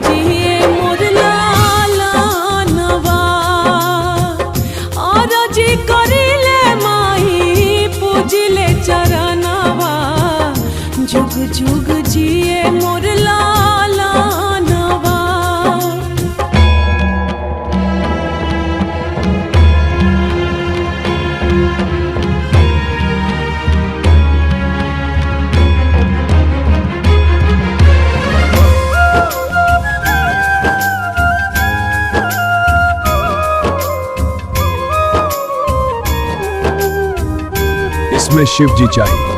जिए मोर लालनवा अरजी करिले माई पूजिले चरणवा जुग जुग जिए मोर लालनवा। इसमें शिव जी चाहिए।